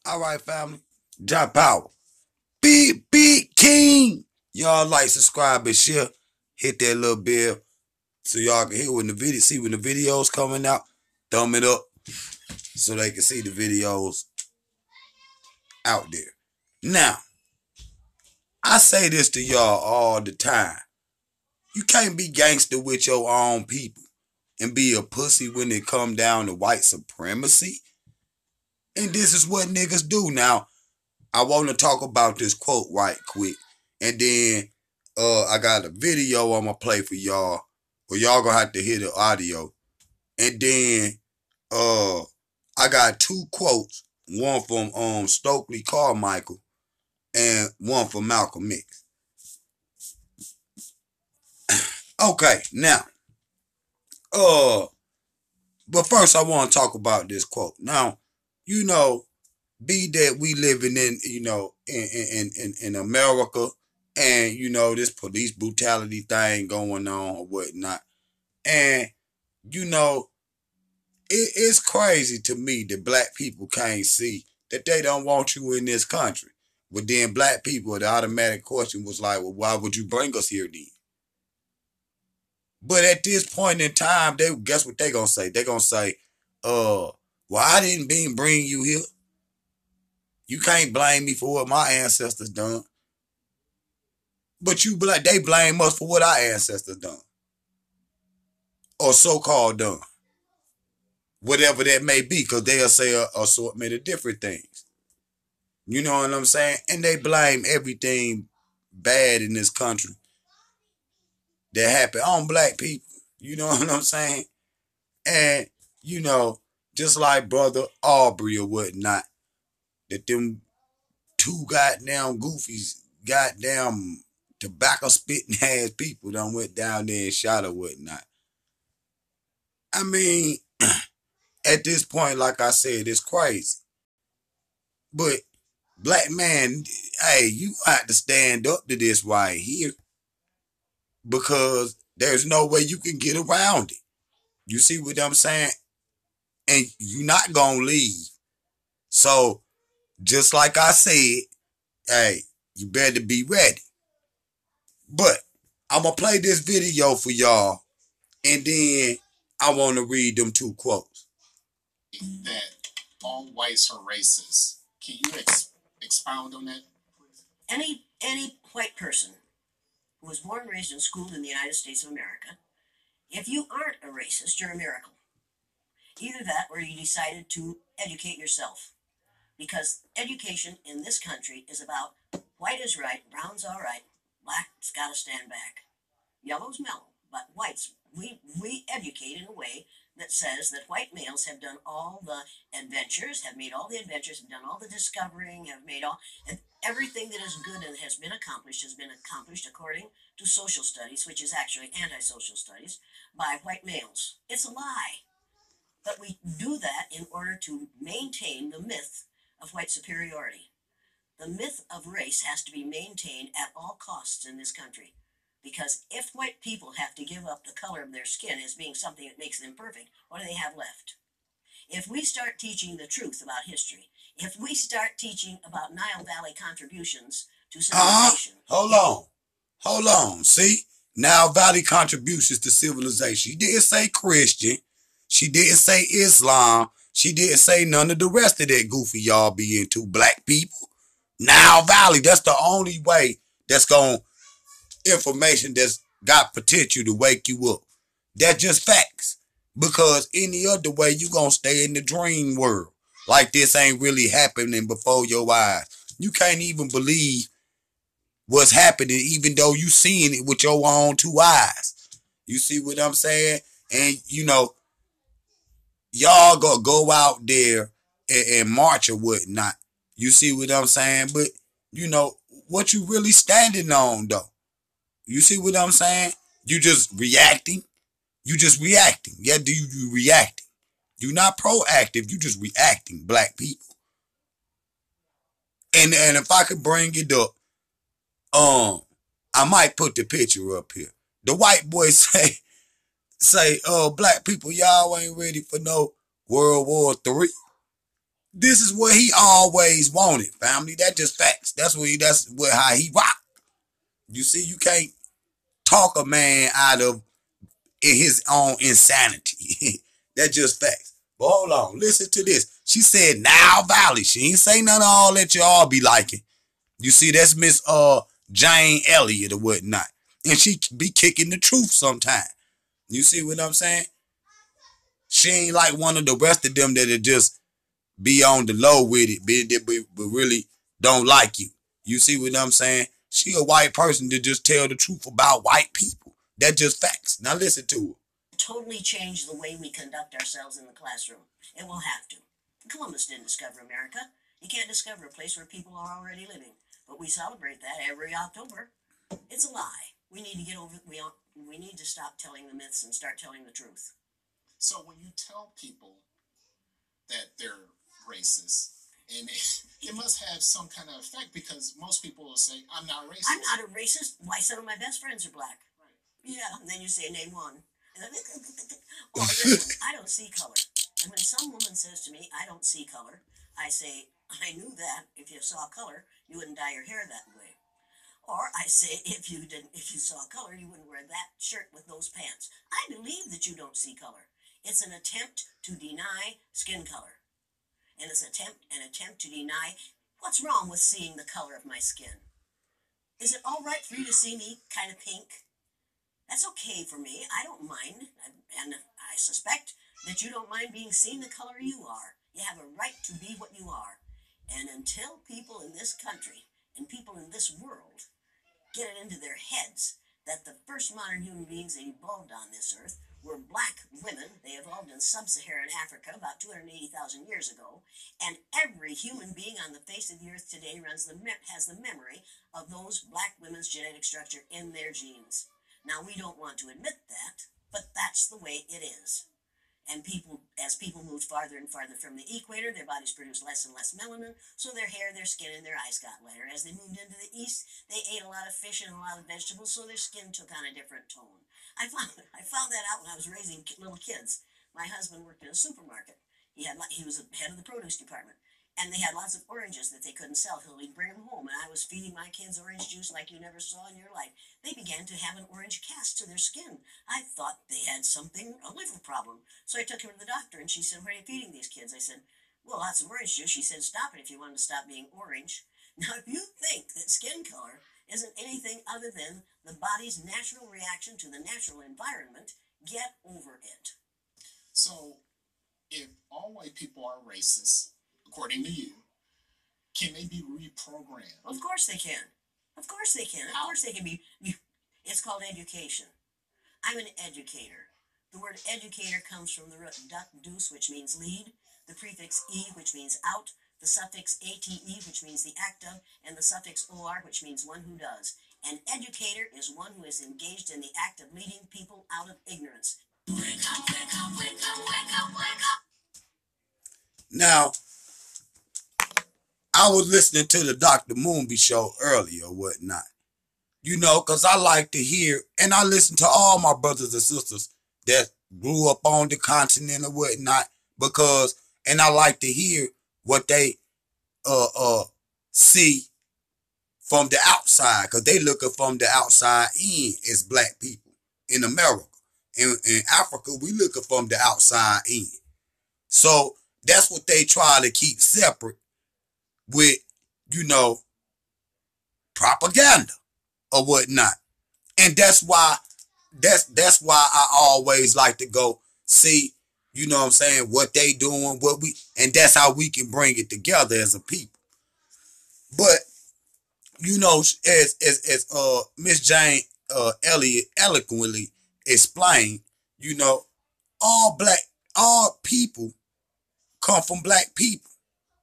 All right, family. Drop out. Beat King. Y'all like, subscribe, and share. Hit that little bell so y'all can hear when the video, see when the videos coming out. Thumb it up so they can see the videos out there. Now, I say this to y'all all the time. You can't be gangster with your own people and be a pussy when it come down to white supremacy. And this is what niggas do. Now, I want to talk about this quote right quick. And then I got a video I'm going to play for y'all. But y'all going to have to hear the audio. And then I got two quotes. One from Stokely Carmichael and one from Malcolm X. Okay, now, but first I want to talk about this quote. Now, you know, be that we living in, in America, and this police brutality thing going on or whatnot, and it's crazy to me that black people can't see that they don't want you in this country. But then black people, the automatic question was like, well, why would you bring us here then? But at this point in time, they guess what they gonna say? They gonna say, well, I didn't bring you here. You can't blame me for what my ancestors done. But they blame us for what our ancestors done. Or so-called done. Whatever that may be, because they'll say a assortment of different things. You know what I'm saying? And they blame everything bad in this country that happened on black people. You know what I'm saying? And, just like Brother Aubrey or whatnot, that them two goddamn goofies, goddamn tobacco spitting ass people done went down there and shot or whatnot. I mean, at this point, like I said, it's crazy. But black man, hey, you have to stand up to this right here because there's no way you can get around it. You see what I'm saying? And you're not gonna leave. So, just like I said, hey, you better be ready. But I'm gonna play this video for y'all, and then I want to read them two quotes. That all whites are racist. Can you expound on that, please? Any white person who was born, raised, and schooled in the United States of America, if you aren't a racist, you're a miracle. Either that or you decided to educate yourself. Because education in this country is about white is right, brown's all right, black's got to stand back. Yellow's mellow, but whites, we educate in a way that says that white males have done all the adventures, have made all the adventures, have done all the discovering, have made all, and everything that is good and has been accomplished according to social studies, which is actually anti-social studies, by white males. It's a lie. But we do that in order to maintain the myth of white superiority. The myth of race has to be maintained at all costs in this country. Because if white people have to give up the color of their skin as being something that makes them perfect, what do they have left? If we start teaching the truth about history, if we start teaching about Nile Valley contributions to civilization... Hold on. See? Nile Valley contributions to civilization. She didn't say Christian. She didn't say Islam. She didn't say none of the rest of that goofy y'all be into, black people. Nile Valley, that's the only way that's going information that's got potential to wake you up. That's just facts. Because any other way, you going to stay in the dream world. Like this ain't really happening before your eyes. You can't even believe what's happening, even though you seeing it with your own two eyes. You see what I'm saying? And, y'all gonna go out there and march or whatnot. You see what I'm saying? But, what you really standing on, though? You see what I'm saying? You just reacting. You just reacting. Yeah, you reacting. You're not proactive. You just reacting, black people. And if I could bring it up, I might put the picture up here. The white boy say, black people, y'all ain't ready for no World War III. This is what he always wanted, family. That just facts. That's what how he rock. You see, you can't talk a man out of his own insanity. That just facts. But hold on, listen to this. She said now Valley. She ain't say none of all that you all be liking. You see, that's Miss Jane Elliott or whatnot. And she be kicking the truth sometime. You see what I'm saying? She ain't like one of the rest of them that'll just be on the low with it, but really don't like you. You see what I'm saying? She a white person to just tell the truth about white people. That just facts. Now listen to her. Totally change the way we conduct ourselves in the classroom. It will have to. Columbus didn't discover America. You can't discover a place where people are already living. But we celebrate that every October. It's a lie. We need to get over. We need to stop telling the myths and start telling the truth. So when you tell people that they're racist, and it must have some kind of effect, because most people will say, I'm not racist. I'm not a racist. Why, some of my best friends are black. Right. Yeah, and then you say, name one. Or this one, I don't see color. And when some woman says to me, I don't see color, I say, I knew that. If you saw color, you wouldn't dye your hair that way. Or I say, if you saw color, you wouldn't wear that shirt with those pants. I believe that you don't see color. It's an attempt to deny skin color. And it's an attempt to deny what's wrong with seeing the color of my skin. Is it all right for you to see me kind of pink? That's okay for me. I don't mind. And I suspect that you don't mind being seen the color you are. You have a right to be what you are. And until people in this country and people in this world get it into their heads that the first modern human beings that evolved on this earth were black women. They evolved in sub-Saharan Africa about 280,000 years ago. And every human being on the face of the earth today has the memory of those black women's genetic structure in their genes. Now, we don't want to admit that, but that's the way it is. And as people moved farther and farther from the equator, their bodies produced less and less melanin, so their hair, their skin, and their eyes got lighter. As they moved into the east, they ate a lot of fish and a lot of vegetables, so their skin took on a different tone. I found that out when I was raising little kids. My husband worked in a supermarket. He was the head of the produce department. And they had lots of oranges that they couldn't sell. He'd bring them home, and I was feeding my kids orange juice like you never saw in your life. They began to have an orange cast to their skin. I thought they had a liver problem. So I took her to the doctor, and she said, what are you feeding these kids? I said, well, lots of orange juice. She said, stop it if you want to stop being orange. Now, if you think that skin color isn't anything other than the body's natural reaction to the natural environment, get over it. So if all white people are racist, according to you, can they be reprogrammed? Of course they can. Of course they can. Of course they can be. It's called education. I'm an educator. The word educator comes from the root dus, which means lead, the prefix e, which means out, the suffix ate, which means the act of, and the suffix or, which means one who does. An educator is one who is engaged in the act of leading people out of ignorance. Wake up, wake up, wake up, wake up, wake up. Now, I was listening to the Dr. Moonby show earlier or whatnot. You know, because I like to hear, and I listen to all my brothers and sisters that grew up on the continent or whatnot, and I like to hear what they see from the outside, because they looking from the outside in as black people in America. In Africa, we looking from the outside in. So that's what they try to keep separate with, propaganda or whatnot. And that's why I always like to go see, what they doing, and that's how we can bring it together as a people. But, as Miss Jane Elliott eloquently explained, all people come from black people.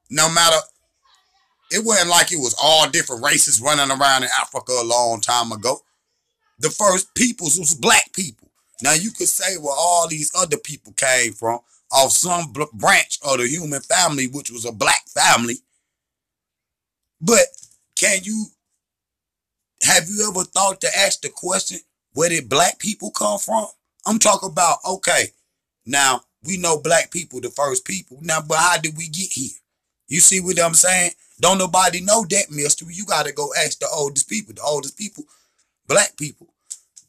No matter, it wasn't like it was all different races running around in Africa a long time ago. The first peoples was black people. Now you could say where all these other people came from, off some branch of the human family, which was a black family. But have you ever thought to ask the question, where did black people come from? I'm talking about, okay, now we know black people, the first people. Now, but how did we get here? You see what I'm saying? Don't nobody know that mystery. You got to go ask the oldest people. The oldest people, black people,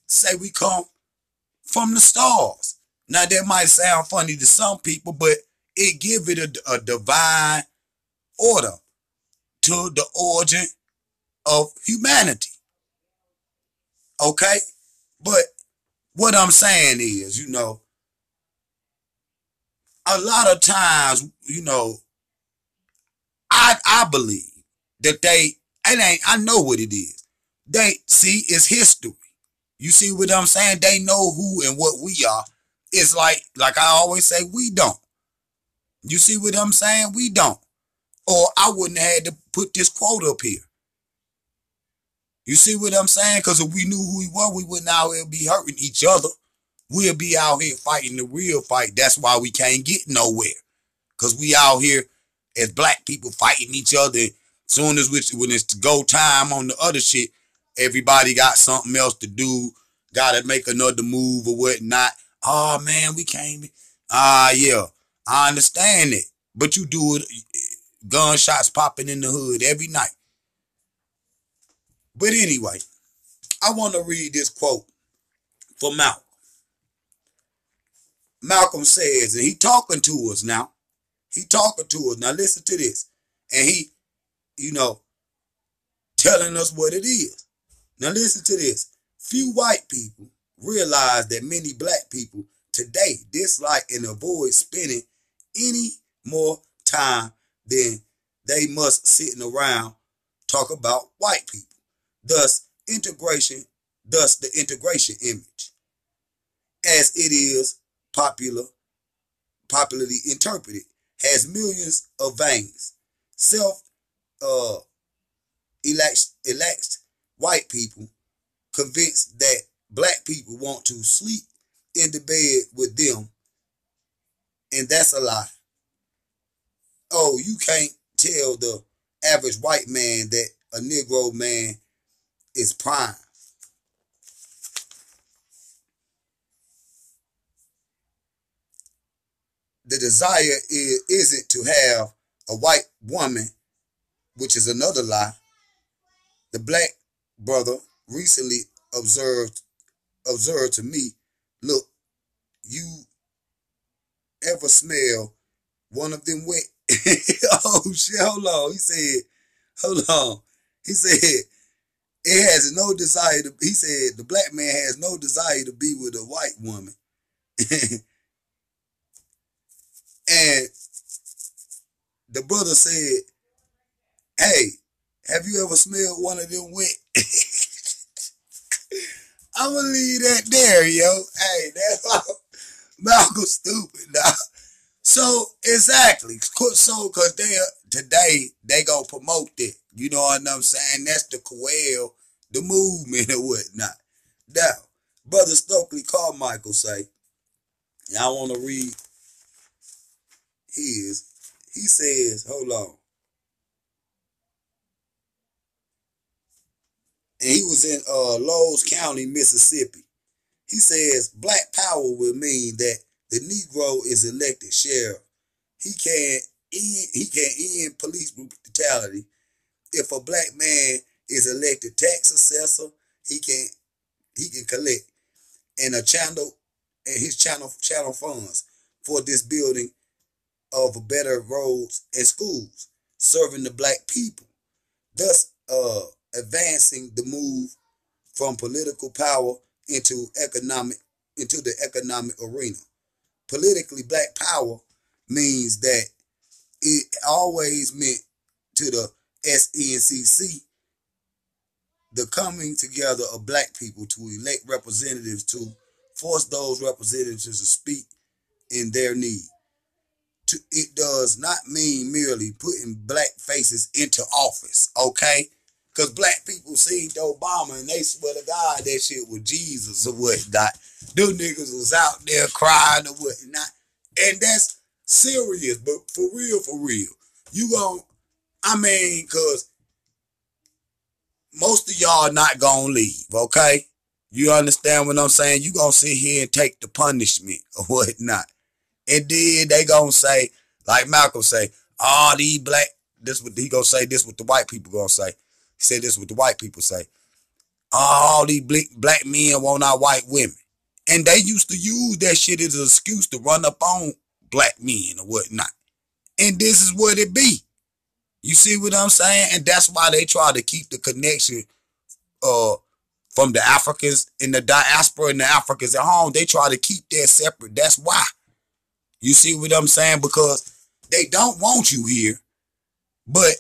say we come from the stars. Now, that might sound funny to some people, but it give it a divine order to the origin of humanity. Okay? But what I'm saying is, a lot of times, I believe that I know what it is. They see it's history. You see what I'm saying? They know who and what we are. It's like I always say, we don't. You see what I'm saying? We don't. Or I wouldn't have had to put this quote up here. You see what I'm saying? Because if we knew who we were, we wouldn't out here be hurting each other. We'll be out here fighting the real fight. That's why we can't get nowhere. Because we out here as black people fighting each other. Soon as when it's go time on the other shit, everybody got something else to do. Got to make another move or whatnot. Oh, man, we can't be. Yeah, I understand it. But you do it, gunshots popping in the hood every night. But anyway, I want to read this quote from Malcolm. Malcolm says, and he talking to us now. He talking to us. Now listen to this. And he, telling us what it is. Now listen to this. Few white people realize that many black people today dislike and avoid spending any more time than they must sitting around talk about white people. Thus the integration image, as it is popularly interpreted, has millions of veins. Self-elect white people convinced that black people want to sleep in the bed with them, and that's a lie. Oh, you can't tell the average white man that a Negro man is prime. The desire isn't to have a white woman, which is another lie. The black brother recently observed to me, look, you ever smell one of them wet? Oh shit, hold on. Hold on. He said, it has no desire to, he said, the black man has no desire to be with a white woman. And the brother said, hey, have you ever smelled one of them wet? I'm going to leave that there, yo. Hey, that's Malcolm stupid, now. So, exactly. So, because today, they going to promote it. You know what I'm saying? That's the quail, the movement or whatnot. Now, Brother Stokely Carmichael say, and I want to read his. He says, hold on. And he was in Lowndes County, Mississippi. He says, black power will mean that the Negro is elected sheriff. He can end police brutality. If a black man is elected tax assessor, he can collect and his channel funds for this building of better roads and schools, serving the black people, thus advancing the move from political power into the economic arena. Politically, black power means that it always meant to the SNCC the coming together of black people to elect representatives to force those representatives to speak in their need. It does not mean merely putting black faces into office, okay? Because black people seen Obama and they swear to God that shit was Jesus or whatnot. Them niggas was out there crying or whatnot. And that's serious, but for real, because most of y'all not gonna leave, okay? You understand what I'm saying? You gonna sit here and take the punishment or whatnot. And then they gonna say, like Malcolm say, All these black, this what he gonna say, this what the white people gonna say. He said this what the white people say. All these black men want our white women. And they used to use that shit as an excuse to run up on black men or whatnot. And this is what it be. You see what I'm saying? And that's why they try to keep the connection uh, from the Africans in the diaspora and the Africans at home. They try to keep that separate. That's why. You see what I'm saying? Because they don't want you here. But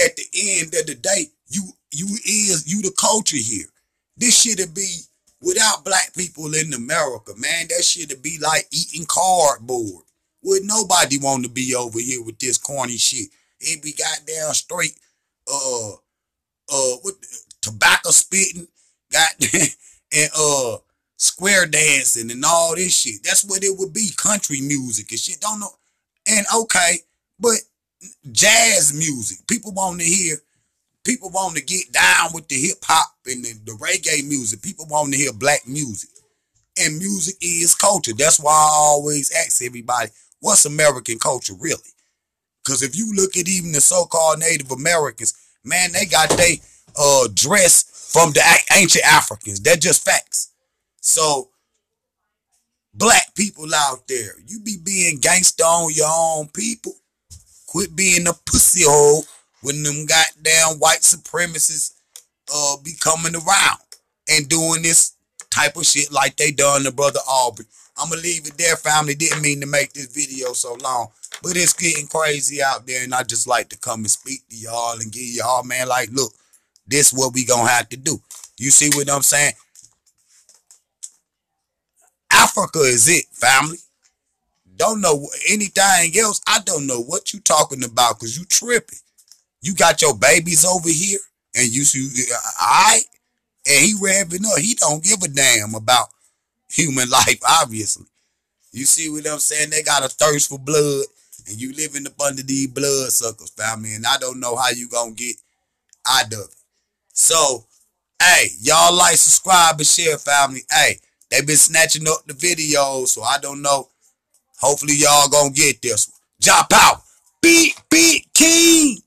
at the end of the day, you the culture here. This shit'd be without black people in America, man. That shit'd be like eating cardboard. Would nobody want to be over here with this corny shit? It be goddamn straight what tobacco spitting, goddamn and square dancing and all this shit. That's what it would be. Country music and shit. Don't know. And okay, but jazz music. People want to hear. People want to get down with the hip hop and the reggae music. People want to hear black music. And music is culture. That's why I always ask everybody, what's American culture really? Because if you look at even the so-called Native Americans, man, they got they dress from the ancient Africans. They're just facts. So, black people out there, you be being gangsta on your own people. Quit being a pussy hole when them goddamn white supremacists be coming around and doing this type of shit like they done to Brother Aubrey. I'ma leave it there, family. Didn't mean to make this video so long, but it's getting crazy out there, and I just like to come and speak to y'all and give y'all, man, like, look, this is what we gonna have to do. You see what I'm saying? Africa is it, family. Don't know anything else. I don't know what you talking about because you tripping. You got your babies over here, and you alright, and he revving up. He don't give a damn about human life, obviously. You see what I'm saying? They got a thirst for blood, and you living up under these blood suckers, family, and I don't know how you gonna get out of it. So, hey, y'all like, subscribe, and share, family. Hey, they been snatching up the videos, so I don't know. Hopefully y'all gonna get this one. Drop out. Beat King.